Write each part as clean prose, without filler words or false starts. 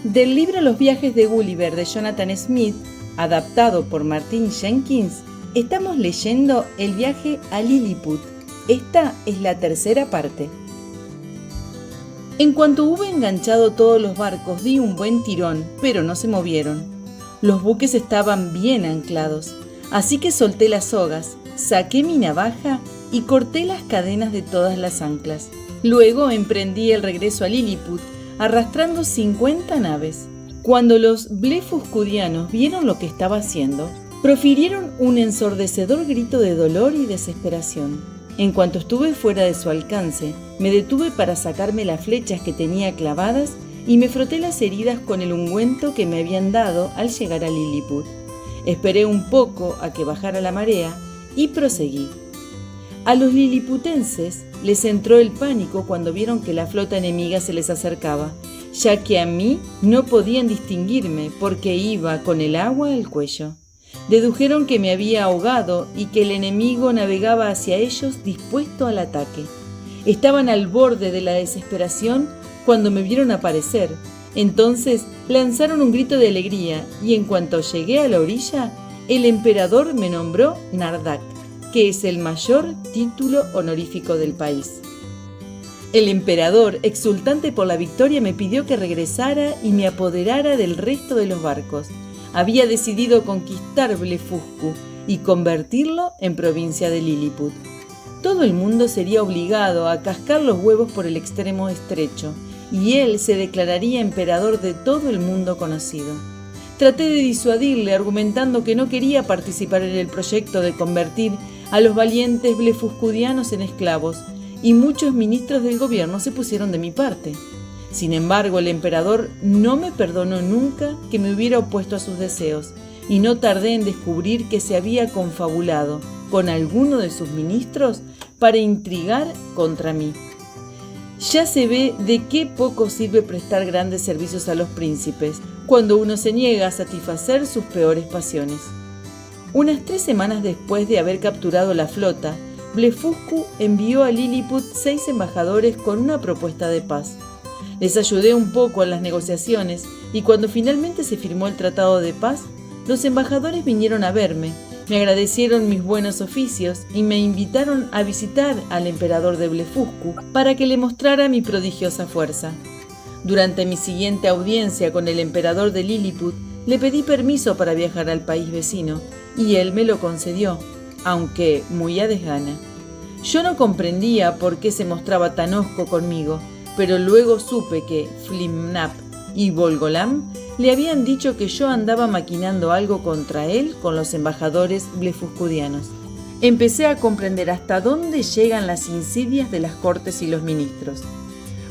Del libro Los viajes de Gulliver de Jonathan Smith, adaptado por Martin Jenkins, estamos leyendo El viaje a Lilliput. Esta es la tercera parte. En cuanto hube enganchado todos los barcos, di un buen tirón, pero no se movieron. Los buques estaban bien anclados, así que solté las sogas, saqué mi navaja y corté las cadenas de todas las anclas. Luego emprendí el regreso a Lilliput, arrastrando 50 naves. Cuando los blefuscudianos vieron lo que estaba haciendo, profirieron un ensordecedor grito de dolor y desesperación. En cuanto estuve fuera de su alcance, me detuve para sacarme las flechas que tenía clavadas y me froté las heridas con el ungüento que me habían dado al llegar a Lilliput. Esperé un poco a que bajara la marea y proseguí. A los liliputenses les entró el pánico cuando vieron que la flota enemiga se les acercaba, ya que a mí no podían distinguirme porque iba con el agua al cuello. Dedujeron que me había ahogado y que el enemigo navegaba hacia ellos dispuesto al ataque. Estaban al borde de la desesperación cuando me vieron aparecer. Entonces lanzaron un grito de alegría y en cuanto llegué a la orilla, el emperador me nombró Nardak, que es el mayor título honorífico del país. El emperador, exultante por la victoria, me pidió que regresara y me apoderara del resto de los barcos. Había decidido conquistar Blefuscu y convertirlo en provincia de Lilliput. Todo el mundo sería obligado a cascar los huevos por el extremo estrecho, y él se declararía emperador de todo el mundo conocido. Traté de disuadirle argumentando que no quería participar en el proyecto de convertir a los valientes blefuscudianos en esclavos, y muchos ministros del gobierno se pusieron de mi parte. Sin embargo, el emperador no me perdonó nunca que me hubiera opuesto a sus deseos, y no tardé en descubrir que se había confabulado con alguno de sus ministros para intrigar contra mí. Ya se ve de qué poco sirve prestar grandes servicios a los príncipes cuando uno se niega a satisfacer sus peores pasiones. Unas 3 semanas después de haber capturado la flota, Blefuscu envió a Lilliput 6 embajadores con una propuesta de paz. Les ayudé un poco en las negociaciones y cuando finalmente se firmó el tratado de paz, los embajadores vinieron a verme, me agradecieron mis buenos oficios y me invitaron a visitar al emperador de Blefuscu para que le mostrara mi prodigiosa fuerza. Durante mi siguiente audiencia con el emperador de Lilliput, le pedí permiso para viajar al país vecino y él me lo concedió, aunque muy a desgana. Yo no comprendía por qué se mostraba tan hosco conmigo, pero luego supe que Flimnap y Bolgolam le habían dicho que yo andaba maquinando algo contra él con los embajadores blefuscudianos. Empecé a comprender hasta dónde llegan las insidias de las cortes y los ministros.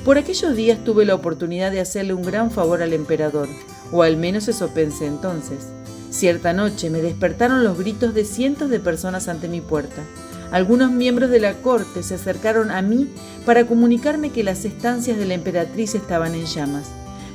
Por aquellos días tuve la oportunidad de hacerle un gran favor al emperador, o al menos eso pensé entonces. Cierta noche me despertaron los gritos de cientos de personas ante mi puerta. Algunos miembros de la corte se acercaron a mí para comunicarme que las estancias de la emperatriz estaban en llamas.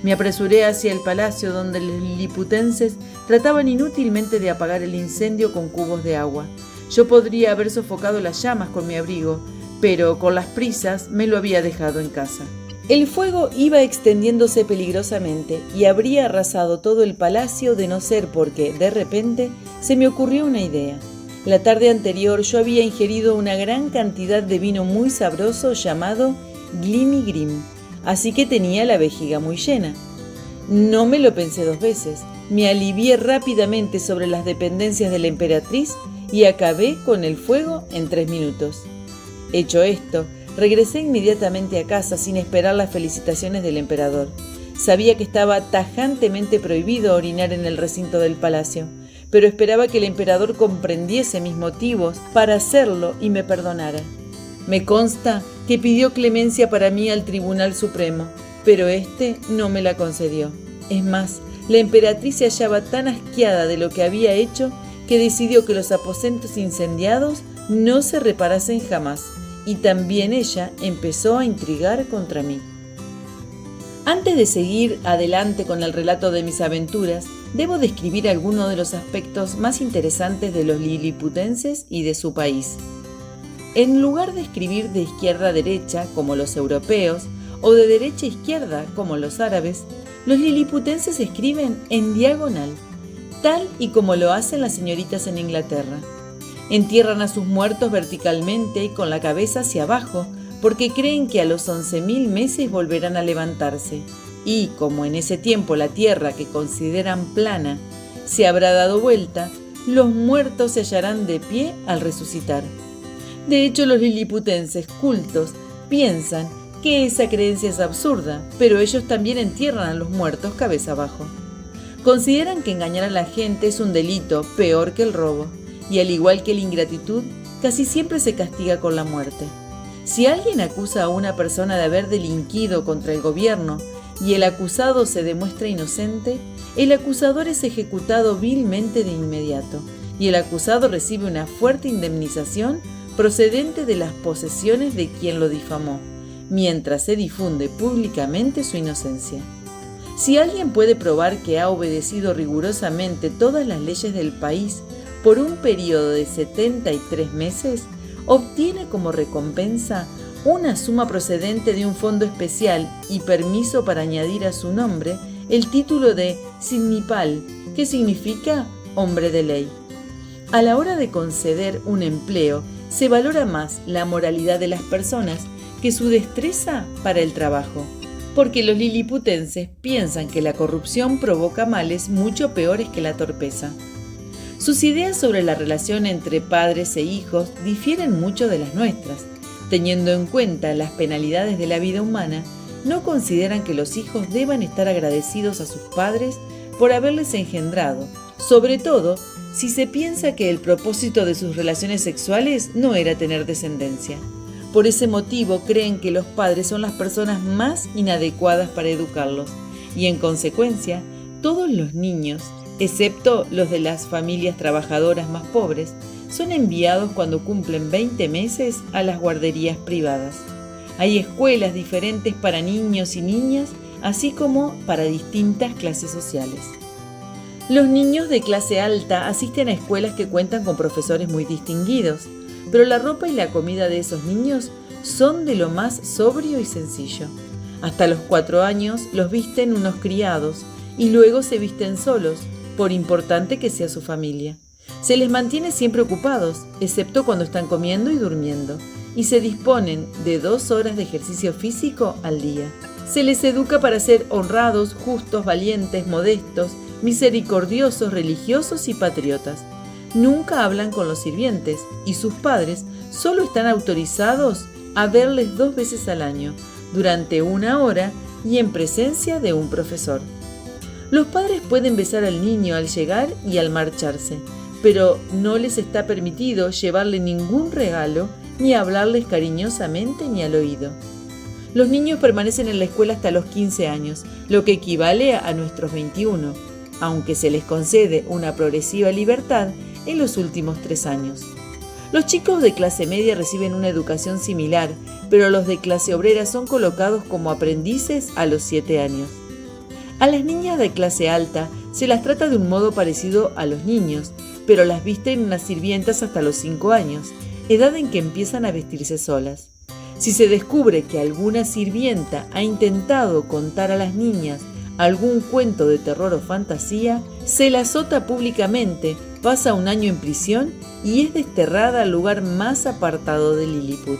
Me apresuré hacia el palacio donde los liliputenses trataban inútilmente de apagar el incendio con cubos de agua. Yo podría haber sofocado las llamas con mi abrigo, pero con las prisas me lo había dejado en casa. El fuego iba extendiéndose peligrosamente y habría arrasado todo el palacio de no ser porque, de repente, se me ocurrió una idea. La tarde anterior yo había ingerido una gran cantidad de vino muy sabroso llamado Glimy Grim, así que tenía la vejiga muy llena. No me lo pensé 2 veces, me alivié rápidamente sobre las dependencias de la emperatriz y acabé con el fuego en 3 minutos. Hecho esto, regresé inmediatamente a casa sin esperar las felicitaciones del emperador. Sabía que estaba tajantemente prohibido orinar en el recinto del palacio, pero esperaba que el emperador comprendiese mis motivos para hacerlo y me perdonara. Me consta que pidió clemencia para mí al Tribunal Supremo, pero este no me la concedió. Es más, la emperatriz se hallaba tan asqueada de lo que había hecho que decidió que los aposentos incendiados no se reparasen jamás, y también ella empezó a intrigar contra mí. Antes de seguir adelante con el relato de mis aventuras, debo describir algunos de los aspectos más interesantes de los liliputenses y de su país. En lugar de escribir de izquierda a derecha, como los europeos, o de derecha a izquierda, como los árabes, los liliputenses escriben en diagonal, tal y como lo hacen las señoritas en Inglaterra. Entierran a sus muertos verticalmente y con la cabeza hacia abajo, porque creen que a los 11.000 meses volverán a levantarse. Y como en ese tiempo la tierra, que consideran plana, se habrá dado vuelta, los muertos se hallarán de pie al resucitar. De hecho, los liliputenses cultos piensan que esa creencia es absurda, pero ellos también entierran a los muertos cabeza abajo. Consideran que engañar a la gente es un delito peor que el robo, y al igual que la ingratitud, casi siempre se castiga con la muerte. Si alguien acusa a una persona de haber delinquido contra el gobierno y el acusado se demuestra inocente, el acusador es ejecutado vilmente de inmediato, y el acusado recibe una fuerte indemnización procedente de las posesiones de quien lo difamó, mientras se difunde públicamente su inocencia. Si alguien puede probar que ha obedecido rigurosamente todas las leyes del país por un periodo de 73 meses, obtiene como recompensa una suma procedente de un fondo especial y permiso para añadir a su nombre el título de Signipal, que significa hombre de ley. A la hora de conceder un empleo, se valora más la moralidad de las personas que su destreza para el trabajo, porque los liliputenses piensan que la corrupción provoca males mucho peores que la torpeza. Sus ideas sobre la relación entre padres e hijos difieren mucho de las nuestras. Teniendo en cuenta las penalidades de la vida humana, no consideran que los hijos deban estar agradecidos a sus padres por haberles engendrado, sobre todo si se piensa que el propósito de sus relaciones sexuales no era tener descendencia. Por ese motivo creen que los padres son las personas más inadecuadas para educarlos, y en consecuencia, todos los niños, excepto los de las familias trabajadoras más pobres, son enviados cuando cumplen 20 meses a las guarderías privadas. Hay escuelas diferentes para niños y niñas, así como para distintas clases sociales. Los niños de clase alta asisten a escuelas que cuentan con profesores muy distinguidos, pero la ropa y la comida de esos niños son de lo más sobrio y sencillo. Hasta los 4 años los visten unos criados y luego se visten solos, por importante que sea su familia. Se les mantiene siempre ocupados, excepto cuando están comiendo y durmiendo, y se disponen de 2 horas de ejercicio físico al día. Se les educa para ser honrados, justos, valientes, modestos, misericordiosos, religiosos y patriotas. Nunca hablan con los sirvientes, y sus padres solo están autorizados a verles 2 veces al año, durante 1 hora y en presencia de un profesor. Los padres pueden besar al niño al llegar y al marcharse, pero no les está permitido llevarle ningún regalo ni hablarles cariñosamente ni al oído. Los niños permanecen en la escuela hasta los 15 años, lo que equivale a nuestros 21, aunque se les concede una progresiva libertad en los últimos 3 años. Los chicos de clase media reciben una educación similar, pero los de clase obrera son colocados como aprendices a los 7 años. A las niñas de clase alta se las trata de un modo parecido a los niños, pero las visten unas sirvientas hasta los 5 años, edad en que empiezan a vestirse solas. Si se descubre que alguna sirvienta ha intentado contar a las niñas algún cuento de terror o fantasía, se la azota públicamente, pasa 1 año en prisión y es desterrada al lugar más apartado de Lilliput.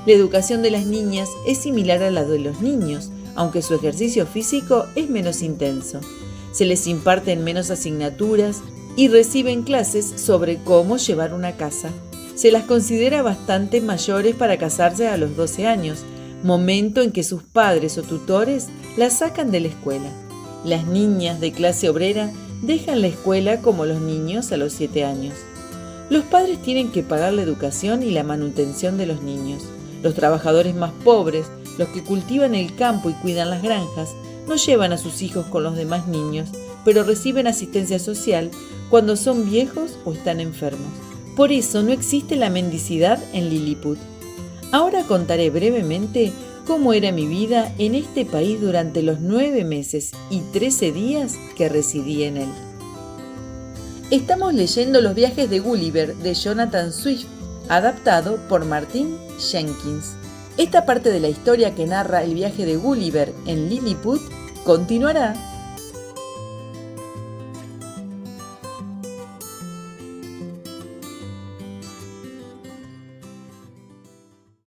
La educación de las niñas es similar a la de los niños, aunque su ejercicio físico es menos intenso. Se les imparten menos asignaturas y reciben clases sobre cómo llevar una casa. Se las considera bastante mayores para casarse a los 12 años, momento en que sus padres o tutores las sacan de la escuela. Las niñas de clase obrera dejan la escuela como los niños a los 7 años. Los padres tienen que pagar la educación y la manutención de los niños. Los trabajadores más pobres, los que cultivan el campo y cuidan las granjas, no llevan a sus hijos con los demás niños, pero reciben asistencia social cuando son viejos o están enfermos. Por eso no existe la mendicidad en Lilliput. Ahora contaré brevemente cómo era mi vida en este país durante los 9 meses y 13 días que residí en él. Estamos leyendo Los viajes de Gulliver de Jonathan Swift, adaptado por Martin Jenkins. Esta parte de la historia que narra el viaje de Gulliver en Lilliput continuará